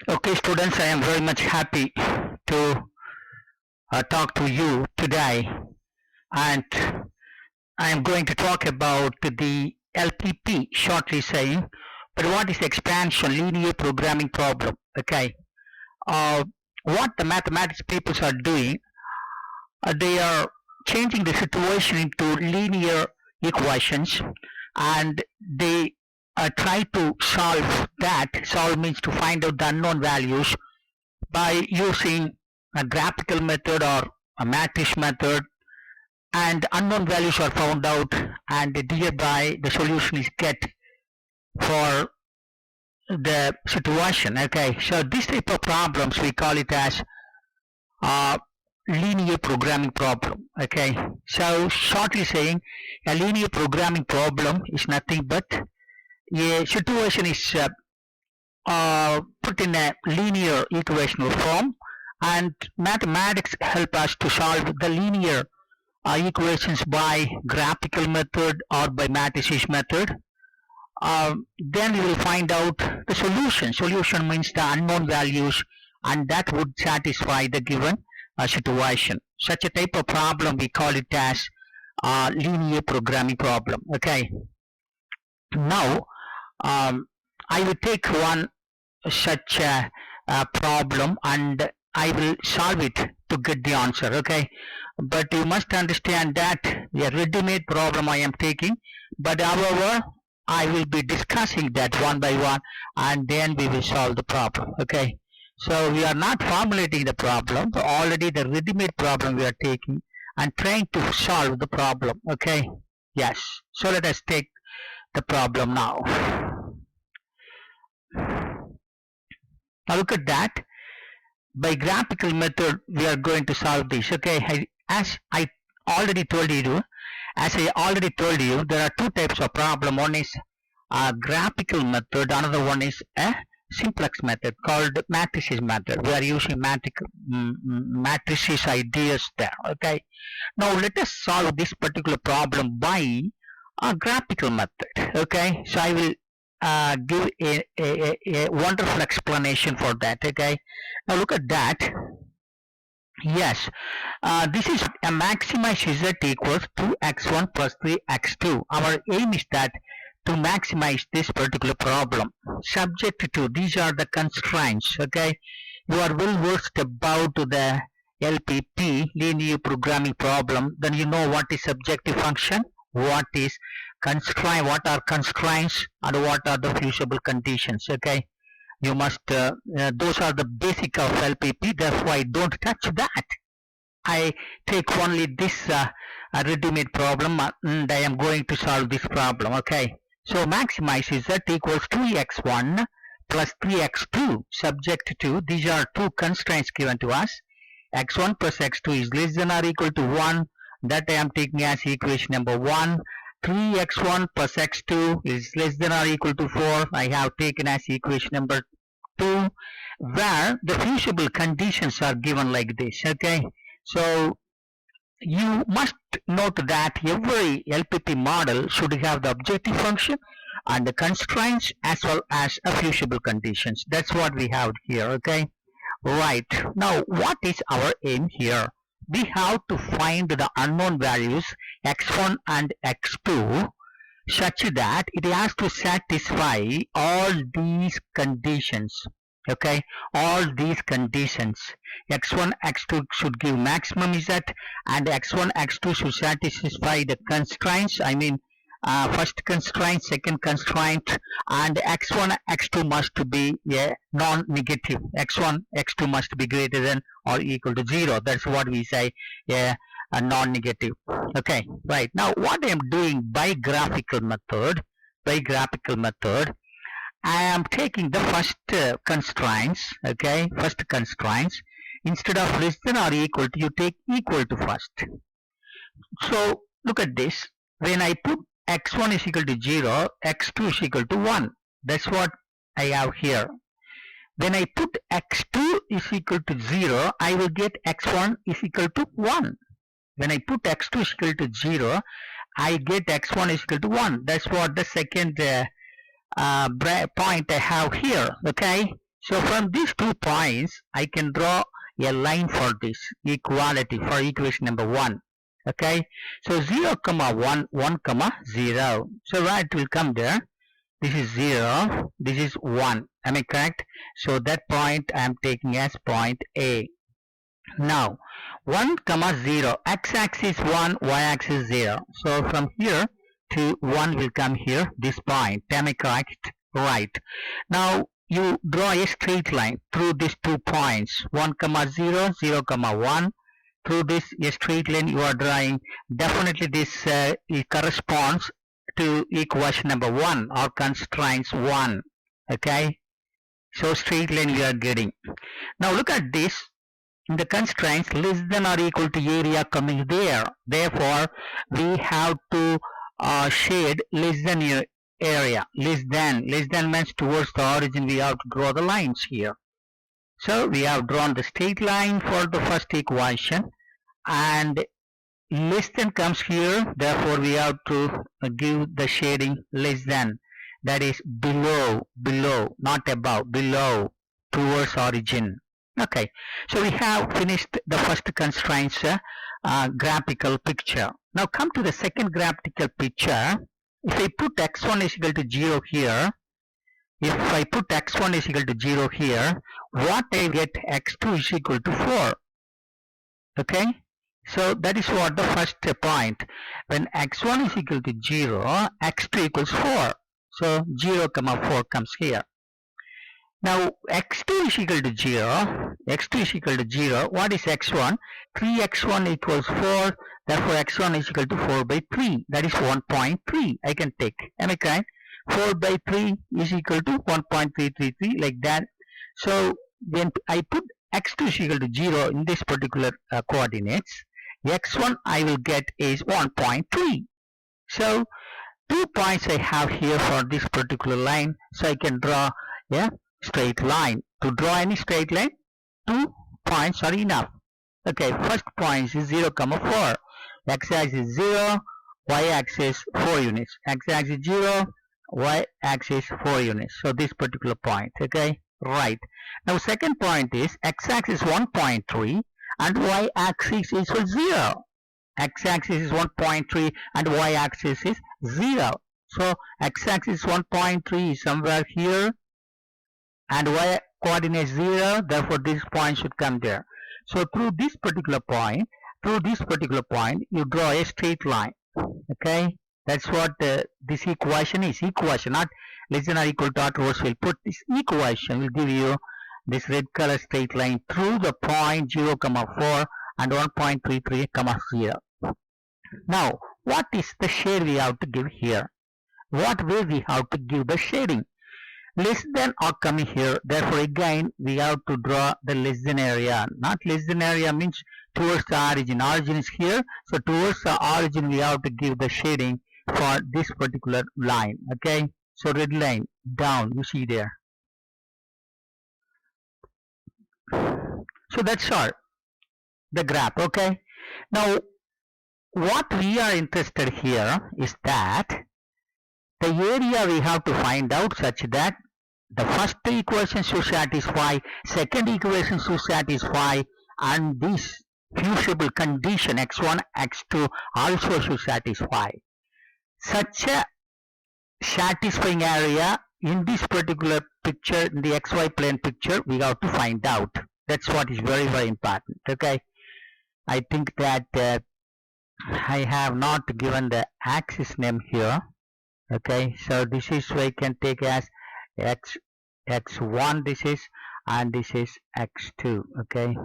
Okay, students, I am very much happy to talk to you today, and I am going to talk about the LPP, shortly saying, but what is expansion linear programming problem? Okay, uh, what the mathematics people are doing, they are changing the situation into linear equations, and they try to solve that. Solve means to find out the unknown values by using a graphical method or a matrix method, and unknown values are found out, and thereby the solution is get for the situation. Okay, so this type of problems we call it as linear programming problem. Okay, so shortly saying, a linear programming problem is nothing but a situation is put in a linear equational form, and mathematics help us to solve the linear equations by graphical method or by matrices method. Then we will find out the solution. Solution means the unknown values, and that would satisfy the given situation. Such a type of problem we call it as linear programming problem. Okay, now I will take one such a problem and I will solve it to get the answer. Okay, but you must understand that a ready-made problem I am taking, but however I will be discussing that one by one, and then we will solve the problem. Okay, so we are not formulating the problem, already the ready-made problem we are taking and trying to solve the problem. Okay, yes, so let us take the problem now. Now look at that. By graphical method we are going to solve this. Okay, as I already told you, there are two types of problem. One is a graphical method, another one is a simplex method called matrices method. We are using matrices ideas there. Okay, now let us solve this particular problem by a graphical method. Okay, so I will give a wonderful explanation for that. Okay, now look at that. Yes, this is a maximize z equals 2x1 plus 3x2. Our aim is that to maximize this particular problem. Subject to, these are the constraints. Okay, you are well versed about the LPP, linear programming problem. Then you know what is objective function, what is constraint, what are constraints, and what are the feasible conditions. Okay, you must those are the basic of LPP. Therefore I don't touch that. I take only this ready-made problem, and I am going to solve this problem. Okay, so maximize z equals 2x1 plus 3x2, subject to, these are two constraints given to us. X1 plus x2 is less than or equal to 1, that I am taking as equation number 1. 3x1 plus x2 is less than or equal to 4, I have taken as equation number 2, where the feasible conditions are given like this. Okay, so you must note that every LPP model should have the objective function and the constraints as well as a feasible conditions. That's what we have here. Okay, right, now what is our aim here? We have to find the unknown values x1 and x2 such that it has to satisfy all these conditions. Okay, all these conditions, x1 x2 should give maximum z, and x1 x2 should satisfy the constraints. I mean first constraint, second constraint, and x1 x2 must be a non-negative. X1 x2 must be greater than or equal to 0. That's what we say, a non-negative. Okay, right, now what I am doing by graphical method, I am taking the first constraints. Okay, first constraints, instead of less than or equal to, you take equal to first. So look at this, when I put x1 is equal to 0, x2 is equal to 1. That's what I have here. When I put x2 is equal to 0, I will get x1 is equal to 1. When I put x2 is equal to 0, I get x1 is equal to 1. That's what the second point I have here. Okay, So from these 2 points, I can draw a line for this equality for equation number 1. Okay, so 0 comma 1, 1 comma 0. So where it will come there? This is 0, this is 1. Am I correct? So that point I am taking as point A. Now 1 comma 0, x-axis 1, y-axis 0. So from here to 1 will come here, this point. Am I correct? Right. Now you draw a straight line through these 2 points, 1 comma 0, 0 comma 1. Through this a straight line you are drawing. Definitely this it corresponds to equation number 1 or constraints 1. Okay, so straight line we are getting. Now look at this. In the constraints, less than or equal to area coming there. Therefore, we have to shade less than area. Less than means towards the origin. We have to draw the lines here. So we have drawn the straight line for the first equation, and less than comes here. Therefore, we have to give the shading less than. That is below, not above, below, towards origin. Okay, so we have finished the first constraints graphical picture. Now come to the second graphical picture. If I put x1 is equal to 0 here, what I get x2 is equal to 4. Okay, so that is what the first point. When x1 is equal to 0, x2 equals 4. So 0 comma 4 comes here. Now x2 is equal to 0. What is x1? 3x1 equals 4. Therefore x1 is equal to 4 by 3. That is 1.3. I can take. Am I correct? 4 by 3 is equal to 1.333, like that. So when I put x2 is equal to 0 in this particular coordinates, x1 I will get is 1.3. So 2 points I have here for this particular line. So I can draw a straight line. To draw any straight line, 2 points are enough. Okay, first point is 0 comma 4. X-axis 0, y-axis 4 units. X-axis 0, y-axis 4 units. So this particular point. Okay, right. Now second point is x-axis 1.3 and y-axis is 0. X-axis is 1.3 and y-axis is 0. So x-axis 1.3 is somewhere here, and y coordinate 0, therefore this point should come there. So through this particular point, you draw a straight line. Okay, that's what this equation is. Equation, not less than or equal to, Rose will put this equation will give you this red color straight line through the point 0 comma 4 and 1.33 comma 0. Now what is the shade we have to give here? What way we have to give the shading? Less than or coming here, therefore again we have to draw the less than area. Not less than area means towards the origin. Origin is here, so towards the origin we have to give the shading for this particular line. Okay, so red line down, you see there. So that's all the graph. Okay, now what we are interested here is that the area we have to find out such that the first equation should satisfy, second equation should satisfy, and this fusible condition x1, x2 also should satisfy. Such a satisfying area in this particular picture, in the xy plane picture, we have to find out. That's what is very, very important. Okay, I think that I have not given the axis name here. Okay, so this is we can take as x1 this is, and this is x2. Okay,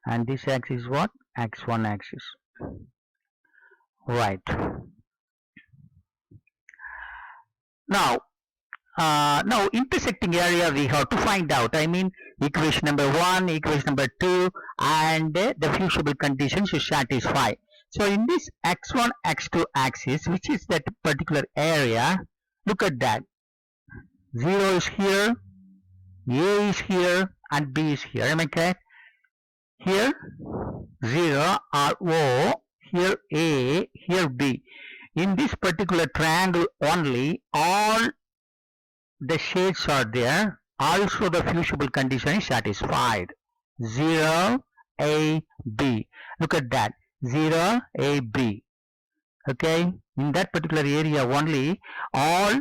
and this axis is what? X1 axis. Right. Now intersecting area we have to find out. I mean equation number 1, equation number 2, and the fusible condition should satisfy. So in this x1, x2 axis, which is that particular area, look at that. 0 is here, A is here, and B is here. Am I correct? Here 0 or O, here A, here B. In this particular triangle only, all the shades are there, also the fusible condition is satisfied. 0, A, B. Look at that. 0, A, B. Okay, in that particular area only all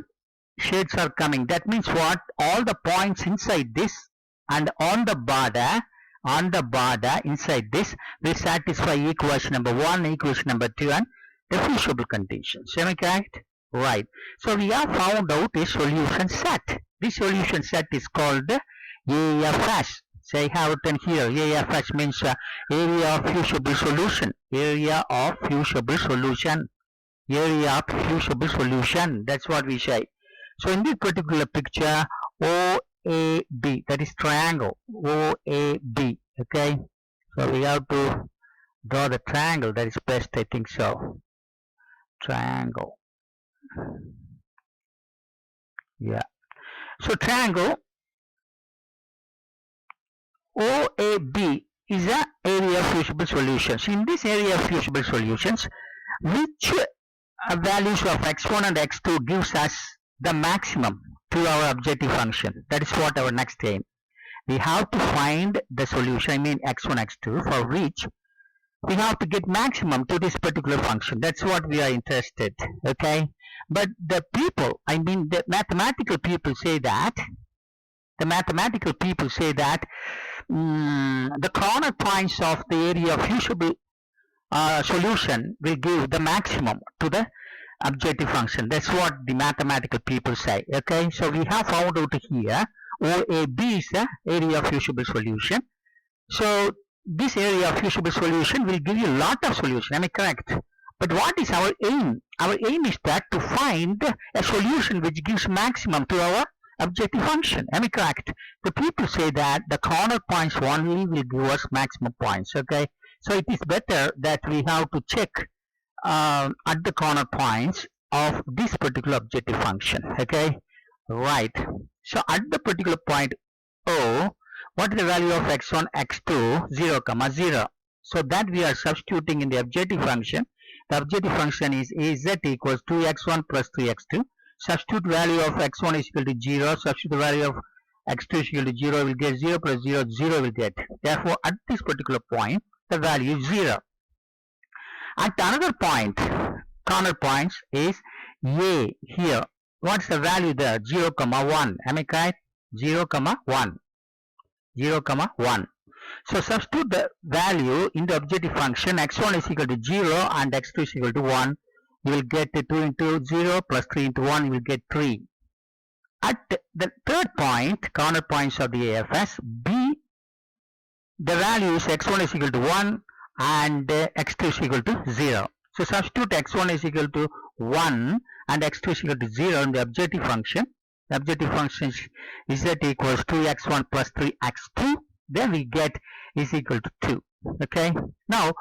shades are coming. That means what? All the points inside this and on the border inside this will satisfy equation number 1, equation number 2 and the fusible conditions. Am I correct? Right. So we have found out a solution set. This solution set is called AFS. So I have written here AFS means area of fusible solution. Area of fusible solution. Area of fusible solution. That's what we say. So in this particular picture, OAB, that is triangle, OAB, okay. So we have to draw the triangle, that is best, I think so. Triangle. Yeah. So triangle OAB is an area of fusible solutions. In this area of fusible solutions, which values of x1 and x2 gives us the maximum to our objective function? That is what our next aim. We have to find the solution, I mean x1, x2, for which we have to get maximum to this particular function. That's what we are interested, okay? But the people, I mean the mathematical people say that, the corner points of the area of fusible solution will give the maximum to the objective function. That's what the mathematical people say, okay? So we have found out here OAB is the area of fusible solution. So this area of fusible solution will give you a lot of solution. Am I correct? But what is our aim? Our aim is that to find a solution which gives maximum to our objective function. Am I correct? The people say that the corner points only will give us maximum points, okay? So it is better that we have to check at the corner points of this particular objective function, okay? Right. So at the particular point O, what is the value of x1, x2? 0, 0. So that we are substituting in the objective function. The objective function is az equals 2x1 plus 3x2. Substitute value of x1 is equal to 0. Substitute the value of x2 is equal to 0. Will get 0 plus 0, 0 will get. Therefore, at this particular point, the value is 0. At another point, corner points is A here. What's the value there? 0, 1. Am I correct? 0, 1. 0, 1. So substitute the value in the objective function. X1 is equal to 0 and x2 is equal to 1. You will get 2 into 0 plus 3 into 1. You will get 3. At the third point, corner points of the AFS, B, the value is x1 is equal to 1 and x2 is equal to 0. So substitute x1 is equal to 1 and x2 is equal to 0 in the objective function. The objective function is z equals 2x1 plus 3x2. Then we get is equal to 2. Okay. Now,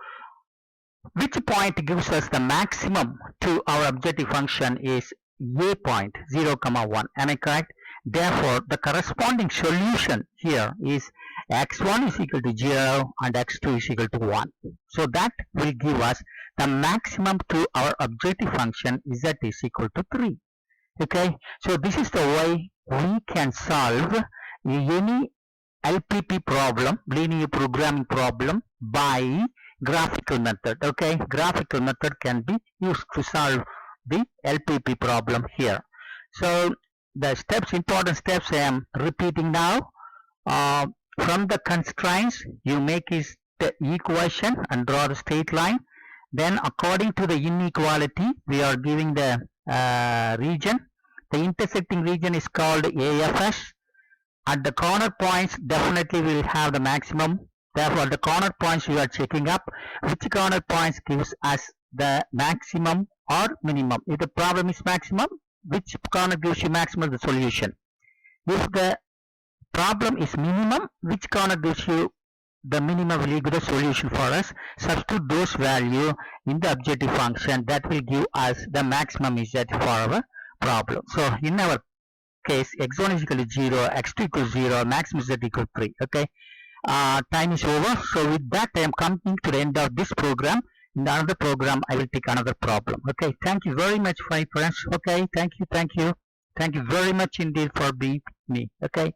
which point gives us the maximum to our objective function is A point, 0, 1. Am I correct? Therefore, the corresponding solution here is x1 is equal to 0 and x2 is equal to 1. So that will give us the maximum to our objective function z is equal to 3. Okay, so this is the way we can solve any LPP problem, linear programming problem, by graphical method. Okay, graphical method can be used to solve the LPP problem here. So the steps, important steps I am repeating now. From the constraints, you make is the equation and draw the straight line. Then according to the inequality, we are giving the region. The intersecting region is called AFS. At the corner points, definitely we will have the maximum. Therefore, the corner points we are checking up. Which corner points gives us the maximum or minimum? If the problem is maximum, which corner gives you maximum? The solution. If the problem is minimum, which corner gives you the minimum? Will give the solution for us. Substitute those value in the objective function. That will give us the maximum is that for our problem. So in our case, x1 is equal to 0, x2 equal to 0, maximum is equal to 3. Okay, time is over. So with that, I am coming to the end of this program. In another program, I will take another problem. Okay, thank you very much, my friends. Okay, thank you. Thank you very much indeed for being with me. Okay.